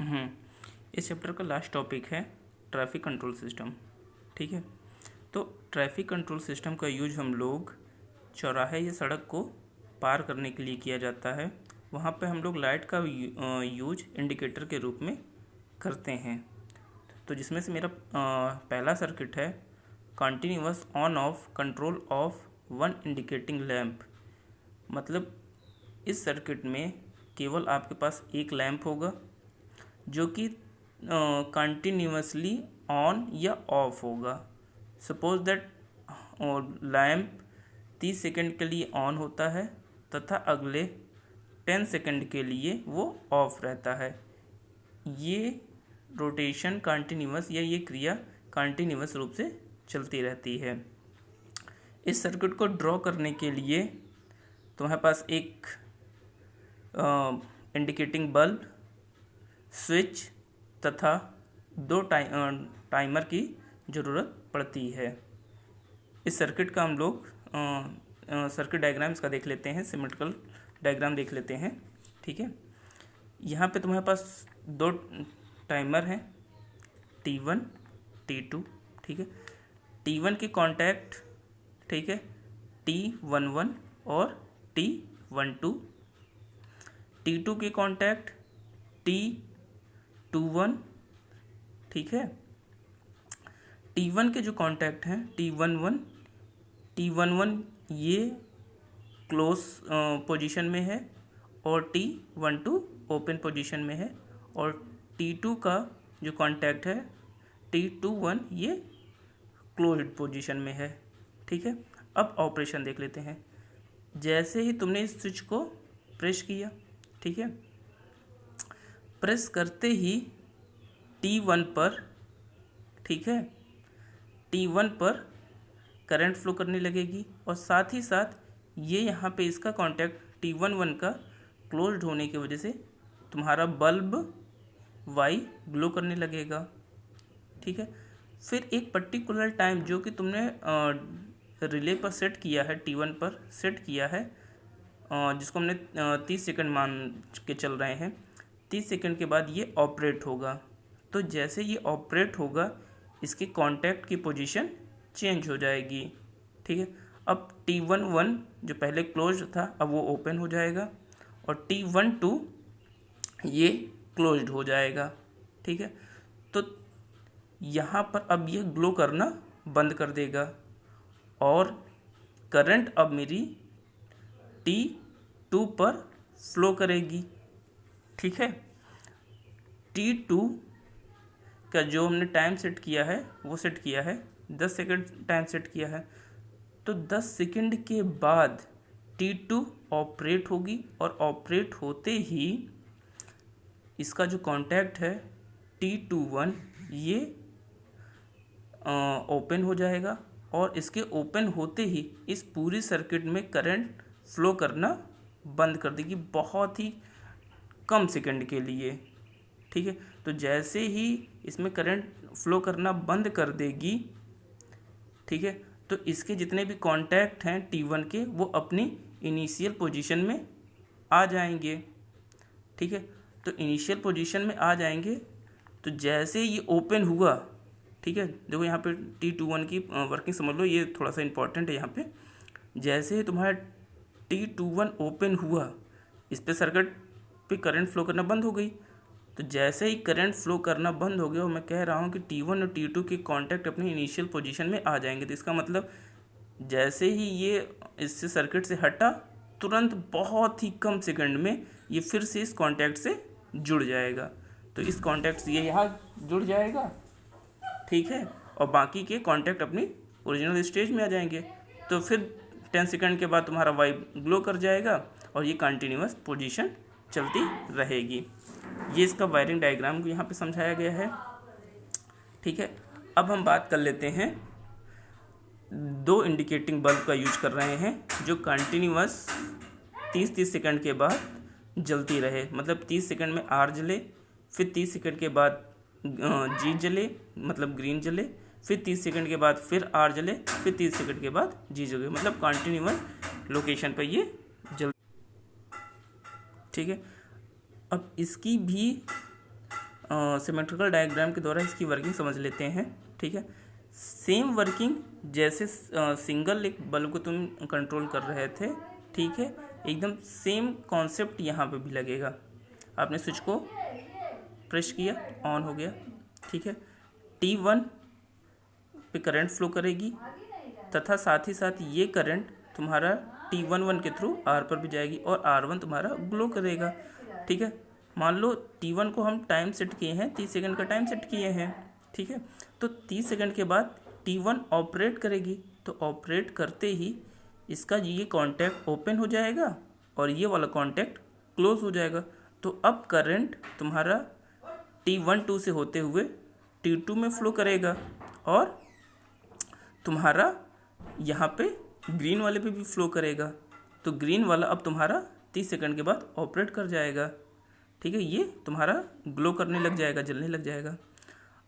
हम्म इस चैप्टर का last topic है ट्रैफिक कंट्रोल सिस्टम। ठीक है, तो ट्रैफिक कंट्रोल सिस्टम का यूज हम लोग चौराहे या सड़क को पार करने के लिए किया जाता है। वहाँ पे हम लोग लाइट का यूज इंडिकेटर के रूप में करते हैं। तो जिसमें से मेरा पहला सर्किट है continuous on off control of one indicating lamp. मतलब इस सर्किट में केवल आपके पास एक लैंप होगा जो कि कंटिन्यूअसली ऑन या ऑफ होगा। सपोज दैट लैंप 30 सेकंड के लिए ऑन होता है तथा अगले 10 सेकंड के लिए वो ऑफ रहता है। ये रोटेशन कंटिन्यूअस या ये क्रिया कंटिन्यूअस रूप से चलती रहती है। इस सर्किट को ड्रॉ करने के लिए तुम्हारे पास एक इंडिकेटिंग बल्ब, स्विच तथा दो टाइमर की ज़रूरत पड़ती है। इस सर्किट का हम लोग सर्किट डायग्राम्स का देख लेते हैं, सिमेट्रिकल डायग्राम देख लेते हैं। ठीक है, यहाँ पे तुम्हारे पास दो टाइमर हैं T1 T2। ठीक है, T1 के कॉन्टैक्ट, ठीक है, T11 और T12। T2 के कॉन्टैक्ट T21। ठीक है, T1 के जो कॉन्टैक्ट हैं T11 ये क्लोज पोजीशन में है और T12 ओपन पोजीशन में है, और T2 का जो कॉन्टैक्ट है T21 ये क्लोज्ड पोजीशन में है। ठीक है, अब ऑपरेशन देख लेते हैं। जैसे ही तुमने इस स्विच को प्रेस किया, ठीक है, प्रेस करते ही T1 पर, ठीक है, T1 पर करंट फ्लो करने लगेगी और साथ ही साथ ये यहाँ पे इसका कांटेक्ट T11 का क्लोज्ड होने की वजह से तुम्हारा बल्ब वाई ग्लो करने लगेगा। ठीक है, फिर एक पर्टिकुलर टाइम जो कि तुमने रिले पर सेट किया है, T1 पर सेट किया है, जिसको हमने 30 सेकंड मान के चल रहे हैं। 30 सेकंड के बाद ये ऑपरेट होगा। तो जैसे ये ऑपरेट होगा इसके कांटेक्ट की पोजीशन चेंज हो जाएगी। ठीक है, अब T11 जो पहले क्लोज था अब वो ओपन हो जाएगा और T12 ये क्लोज्ड हो जाएगा। ठीक है, तो यहाँ पर अब ये ग्लो करना बंद कर देगा और करंट अब मेरी T2 पर फ्लो करेगी। ठीक है, T2 का जो हमने टाइम सेट किया है वो सेट किया है 10 सेकंड टाइम सेट किया है। तो 10 सेकंड के बाद T2 ऑपरेट होगी और ऑपरेट होते ही इसका जो कांटेक्ट है T21 ये ओपन हो जाएगा और इसके ओपन होते ही इस पूरी सर्किट में करंट फ्लो करना बंद कर देगी, बहुत ही कम सेकंड के लिए। ठीक है, तो जैसे ही इसमें करंट फ्लो करना बंद कर देगी, ठीक है, तो इसके जितने भी कांटेक्ट हैं T1 के वो अपनी इनिशियल पोजीशन में आ जाएंगे। ठीक है, तो इनिशियल पोजीशन में आ जाएंगे। तो जैसे ये ओपन हुआ, ठीक है, देखो यहाँ पे T21 की वर्किंग समझ लो, ये थोड़ा सा इंपॉर्टेंट है यहाँ पे। जैसे ही तुम्हारा T21 ओपन हुआ इस पे सर्किट पे करंट फ्लो करना बंद हो गई। तो जैसे ही करंट फ्लो करना बंद हो गया और मैं कह रहा हूँ कि T1 और T2 के कांटेक्ट अपनी इनिशियल पोजीशन में आ जाएंगे। तो इसका मतलब जैसे ही ये इससे सर्किट से हटा तुरंत बहुत ही कम सेकंड में ये फिर से इस कांटेक्ट से जुड़ जाएगा। तो इस कांटेक्ट से ये यहाँ जुड़ जाएगा, ठीक है, और बाकी के कांटेक्ट अपनी ओरिजिनल स्टेज में आ जाएंगे। तो फिर 10 सेकंड के बाद तुम्हारा वाइब ग्लो कर जाएगा और ये कंटिन्यूअस पोजीशन चलती रहेगी। ये इसका वायरिंग डायग्राम को यहाँ पे समझाया गया है। ठीक है, अब हम बात कर लेते हैं दो इंडिकेटिंग बल्ब का यूज कर रहे हैं जो कंटिन्यूअस 30-30 सेकंड के बाद जलती रहे। मतलब 30 सेकंड में R जले, फिर 30 सेकंड के बाद G जले, मतलब ग्रीन जले, फिर 30 सेकंड के बाद फिर R जले, फिर 30 सेकंड के बाद G जले, मतलब कंटिन्यूअस लोकेशन पर ये जल। ठीक है, अब इसकी भी सिमेट्रिकल डायग्राम के द्वारा इसकी वर्किंग समझ लेते हैं। ठीक है, सेम वर्किंग जैसे सिंगल एक बल्ब को तुम कंट्रोल कर रहे थे, ठीक है, एकदम सेम कॉन्सेप्ट यहाँ पे भी लगेगा। आपने स्विच को प्रेस किया, ऑन हो गया। ठीक है, T1 पे करंट फ्लो करेगी तथा साथ ही साथ ये करंट तुम्हारा T11 के थ्रू R पर भी जाएगी और R1 तुम्हारा ग्लो करेगा। ठीक है, मान लो T1 को हम टाइम सेट किए हैं, 30 सेकंड का टाइम सेट किए हैं। ठीक है, तो 30 सेकंड के बाद T1 ऑपरेट करेगी, तो ऑपरेट करते ही इसका ये कॉन्टैक्ट ओपन हो जाएगा और ये वाला कॉन्टैक्ट क्लोज हो जाएगा। तो अब करंट तुम्हारा T12 से होते हुए T2 में फ्लो करेगा और तुम्हारा यहाँ पे ग्रीन वाले पे भी फ्लो करेगा। तो ग्रीन वाला अब तुम्हारा 30 सेकंड के बाद ऑपरेट कर जाएगा। ठीक है, ये तुम्हारा ग्लो करने लग जाएगा, जलने लग जाएगा।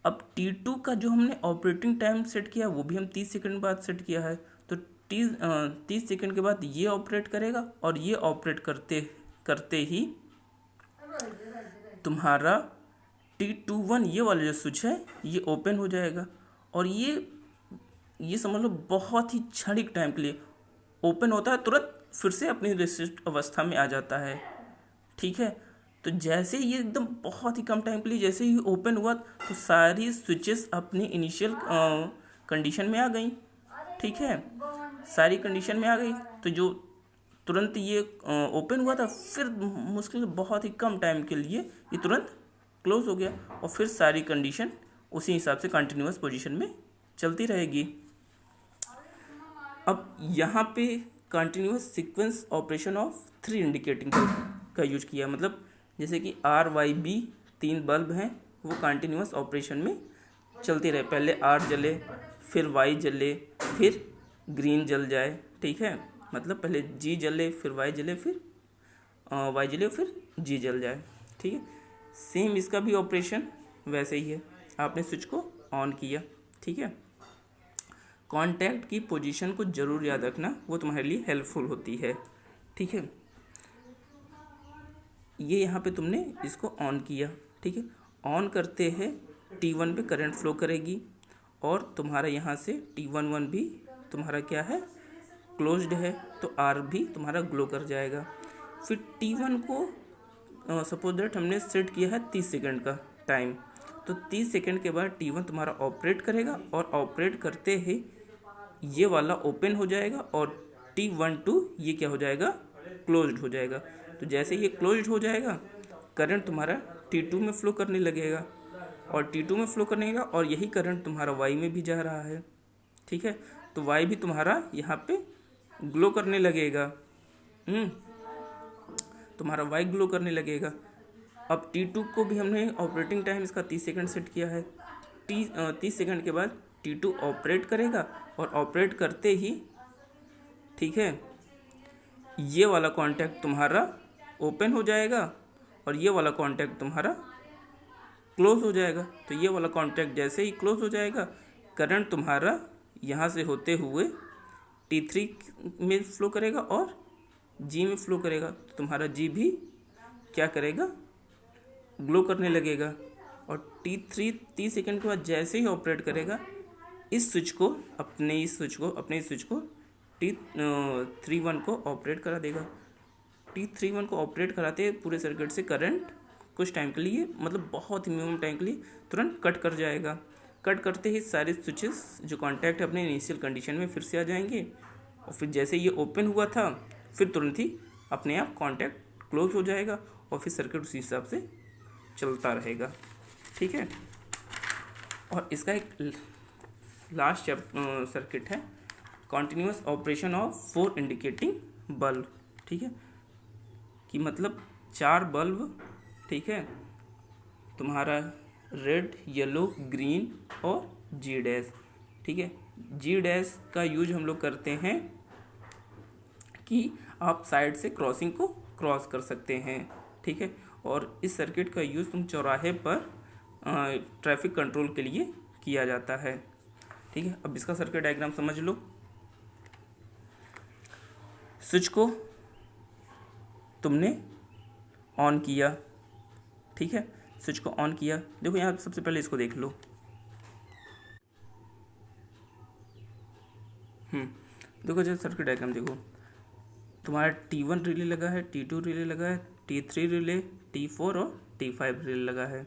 अब T2 का जो हमने ऑपरेटिंग टाइम सेट किया वो भी हम 30 सेकंड बाद सेट किया है। तो 30 सेकंड के बाद ये ऑपरेट करेगा और ये ऑपरेट करते करते ही तुम्हारा T21 ये वाला जो स्विच है ये ओपन हो जाएगा और ये समझ लो बहुत ही क्षणिक टाइम के लिए ओपन होता है, तुरंत फिर से अपनी रेस्ट अवस्था में आ जाता है। ठीक है, तो जैसे ये एकदम बहुत ही कम टाइम के लिए जैसे ही ओपन हुआ तो सारी स्विचेस अपनी इनिशियल कंडीशन में आ गई। ठीक है, सारी कंडीशन में आ गई, तो जो तुरंत ये ओपन हुआ था फिर मुश्किल बहुत ही कम टाइम के लिए ये तुरंत क्लोज हो गया और फिर सारी कंडीशन उसी हिसाब से कंटिन्यूअस पोजीशन में चलती रहेगी। अब यहाँ पे continuous sequence operation of 3 indicating का यूज किया, मतलब जैसे कि RYB 3 बल्ब हैं वो कंटिन्यूअस ऑपरेशन में चलते रहे। पहले R जले, फिर Y जले, फिर ग्रीन जल जाए। ठीक है, मतलब पहले G जले, फिर Y जले, फिर Y जले, फिर G जल जाए। ठीक है, सेम इसका भी ऑपरेशन वैसे ही है। आपने स्विच को ऑन किया। ठीक है, कॉन्टैक्ट की पोजीशन को ज़रूर याद रखना, वो तुम्हारे लिए हेल्पफुल होती है। ठीक है, ये यहाँ पे तुमने इसको ऑन किया। ठीक है, ऑन करते हैं T1 पे करंट फ्लो करेगी और तुम्हारा यहाँ से T11 भी तुम्हारा क्या है, क्लोज्ड है, तो R भी तुम्हारा ग्लो कर जाएगा। फिर T1 को सपोज दैट हमने सेट किया है 30 सेकंड का टाइम, तो 30 सेकंड के बाद T1 तुम्हारा ऑपरेट करेगा और ऑपरेट करते ही ये वाला ओपन हो जाएगा और T12 ये क्या हो जाएगा, क्लोज्ड हो जाएगा। तो जैसे ये क्लोज्ड हो जाएगा करंट तुम्हारा T2 में फ्लो करने लगेगा और T2 में फ्लो करने लगेगा और यही करंट तुम्हारा Y में भी जा रहा है। ठीक है, तो Y भी तुम्हारा यहाँ पे ग्लो करने लगेगा। तुम्हारा Y ग्लो करने लगेगा। अब T2 को भी हमने ऑपरेटिंग टाइम इसका 30 सेकंड सेट किया है। 30 सेकंड के बाद T2 ऑपरेट करेगा और ऑपरेट करते ही, ठीक है, ये वाला कॉन्टैक्ट तुम्हारा ओपन हो जाएगा और ये वाला कॉन्टैक्ट तुम्हारा क्लोज हो जाएगा। तो ये वाला कॉन्टैक्ट जैसे ही क्लोज हो जाएगा करंट तुम्हारा यहाँ से होते हुए T3 में फ्लो करेगा और G में फ्लो करेगा। तो तुम्हारा G भी क्या करेगा, ग्लो करने लगेगा और T3 30 सेकंड के बाद जैसे ही ऑपरेट करेगा इस स्विच को अपने स्विच को T31 को ऑपरेट करा देगा। T31 को ऑपरेट कराते पूरे सर्किट से करंट कुछ टाइम के लिए, मतलब बहुत ही मिनिमम टाइम के लिए तुरंत कट कर जाएगा। कट करते ही सारे स्विचेस जो कॉन्टैक्ट है अपने इनिशियल कंडीशन में फिर से आ जाएंगे और फिर जैसे ये ओपन हुआ था फिर तुरंत ही अपने आप कॉन्टैक्ट क्लोज हो जाएगा और फिर सर्किट उसी हिसाब से चलता रहेगा। ठीक है, और इसका एक लास्ट सर्किट है continuous operation of 4 indicating bulb. ठीक है, कि मतलब 4 बल्ब, ठीक है, तुम्हारा रेड, येलो, ग्रीन और G डैश। ठीक है, G डैश का यूज हम लोग करते हैं कि आप साइड से क्रॉसिंग को क्रॉस कर सकते हैं। ठीक है, और इस सर्किट का यूज़ तुम चौराहे पर ट्रैफिक कंट्रोल के लिए किया जाता है। ठीक है, अब इसका सर्किट डायग्राम समझ लो। स्विच को तुमने ऑन किया, ठीक है, स्विच को ऑन किया, देखो यहाँ सबसे पहले इसको देख लो। देखो जैसे सर्किट डायग्राम देखो, तुम्हारा T1 रिले लगा है, T2 रिले लगा है, T3 रिले, T4 और T5 रिले लगा है।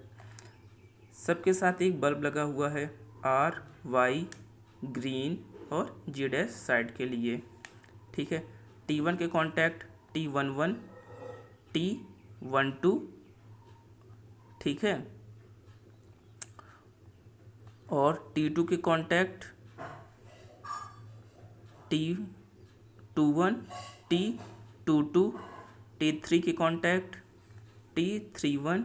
सबके साथ एक बल्ब लगा हुआ है R, Y, ग्रीन और G' साइड के लिए, ठीक है। T1 के कॉन्टैक्ट T11, T12, ठीक है, और T2 के कॉन्टैक्ट T21, T22, T3 के कॉन्टैक्ट T31,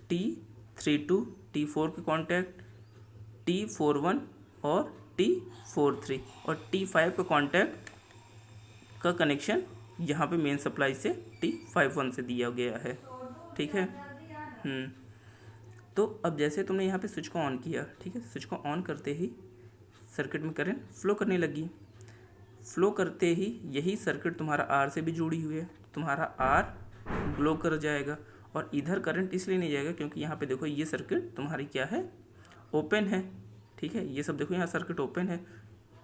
T32, T4 के कॉन्टैक्ट T41 और T43 और T5 के कॉन्टैक्ट का कनेक्शन यहाँ पे मेन सप्लाई से T51 से दिया गया है, ठीक है। तो अब जैसे तुमने यहाँ पे स्विच को ऑन किया, ठीक है, स्विच को ऑन करते ही सर्किट में करंट फ्लो करने लगी। फ्लो करते ही यही सर्किट तुम्हारा आर से भी जुड़ी हुई है, तुम्हारा आर ग्लो कर जाएगा और इधर करंट इसलिए नहीं जाएगा क्योंकि यहाँ पे देखो ये सर्किट तुम्हारी क्या है, ओपन है, ठीक है। ये सब देखो यहाँ सर्किट ओपन है,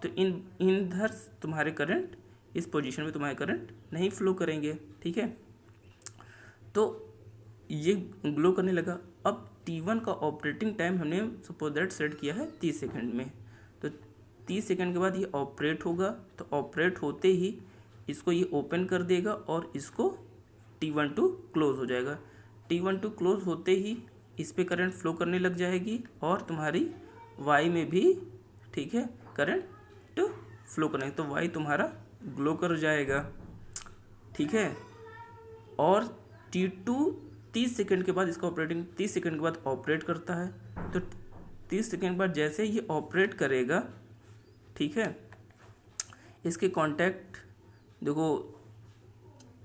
तो इधर तुम्हारे करंट इस पोजीशन में तुम्हारे करंट नहीं फ्लो करेंगे, ठीक है। तो ये ग्लो करने लगा। अब T1 का ऑपरेटिंग टाइम हमने सपोज दैट सेट किया है 30 सेकंड में, तो 30 सेकंड के बाद ये ऑपरेट होगा। तो ऑपरेट होते ही इसको ये ओपन कर देगा और इसको T12 क्लोज हो जाएगा। T12 क्लोज होते ही इस पे करंट फ्लो करने लग जाएगी और तुम्हारी Y में भी, ठीक है, करंट फ्लो करने, तो Y तुम्हारा ग्लो कर जाएगा, ठीक है। और T2 30 सेकंड के बाद इसका ऑपरेटिंग 30 सेकंड के बाद ऑपरेट करता है, तो 30 सेकंड बाद जैसे ये ऑपरेट करेगा, ठीक है, इसके कॉन्टैक्ट देखो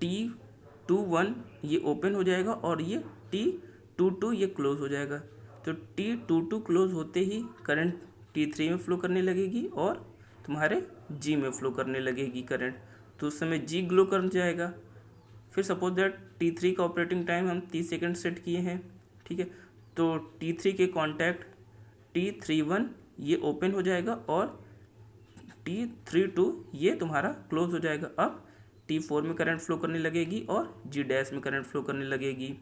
T21 ये ओपन हो जाएगा और ये T22 ये क्लोज हो जाएगा। तो T22 क्लोज होते ही करंट T3 में फ्लो करने लगेगी और तुम्हारे G में फ्लो करने लगेगी करंट, तो उस समय G ग्लो कर जाएगा। फिर सपोज दैट T3 का ऑपरेटिंग टाइम हम 30 सेकंड सेट किए हैं, ठीक है, तो T3 के कॉन्टैक्ट T31 ये ओपन हो जाएगा और T32 ये तुम्हारा क्लोज हो जाएगा। अब T4 में करंट फ्लो करने लगेगी और G' में करंट फ्लो करने लगेगी,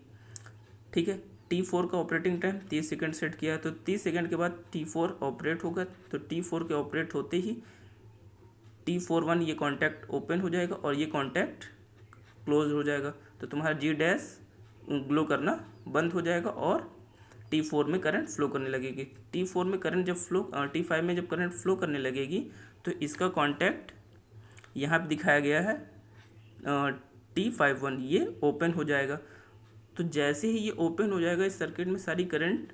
ठीक है। T4 का ऑपरेटिंग टाइम 30 सेकंड सेट किया है, तो 30 सेकंड के बाद T4 ऑपरेट होगा, तो T4 के ऑपरेट होते ही T41 ये कॉन्टैक्ट ओपन हो जाएगा और ये कॉन्टैक्ट क्लोज हो जाएगा, तो तुम्हारा G' ग्लो करना बंद हो जाएगा और T4 में करंट फ्लो करने लगेगी। T4 में करंट जब फ्लो T5 में जब करंट फ्लो करने लगेगी तो इसका कॉन्टैक्ट यहाँ पे दिखाया गया है T51 ये ओपन हो जाएगा। तो जैसे ही ये ओपन हो जाएगा इस सर्किट में सारी करंट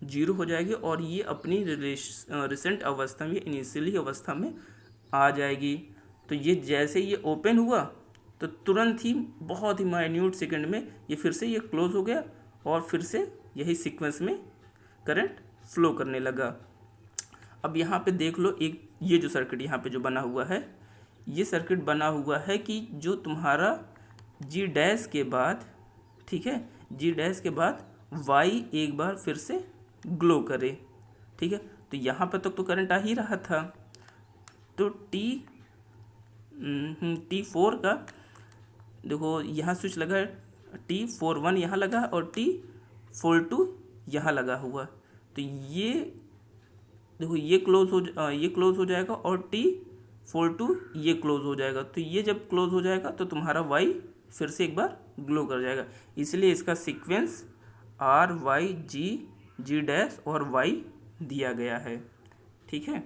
जीरो हो जाएगी और ये अपनी रिसेंट अवस्था में, इनिशियली अवस्था में आ जाएगी। तो ये जैसे ये ओपन हुआ तो तुरंत ही बहुत ही माइन्यूट सेकंड में ये फिर से ये क्लोज हो गया और फिर से यही सीक्वेंस में करंट फ्लो करने लगा। अब यहाँ पे देख लो, एक ये जो सर्किट यहाँ पे जो बना हुआ है, ये सर्किट बना हुआ है कि जो तुम्हारा G' के बाद, ठीक है, G' के बाद Y एक बार फिर से ग्लो करे, ठीक है। तो यहाँ पर तक तो करंट आ ही रहा था, तो T4 का देखो यहाँ स्विच लगा है, T41 यहाँ लगा और T42 यहाँ लगा हुआ, तो ये देखो ये क्लोज हो जाएगा और T42 ये क्लोज हो जाएगा। तो ये जब क्लोज हो जाएगा तो तुम्हारा Y फिर से एक बार ग्लो कर जाएगा, इसलिए इसका सीक्वेंस R, Y, G' और Y दिया गया है, ठीक है।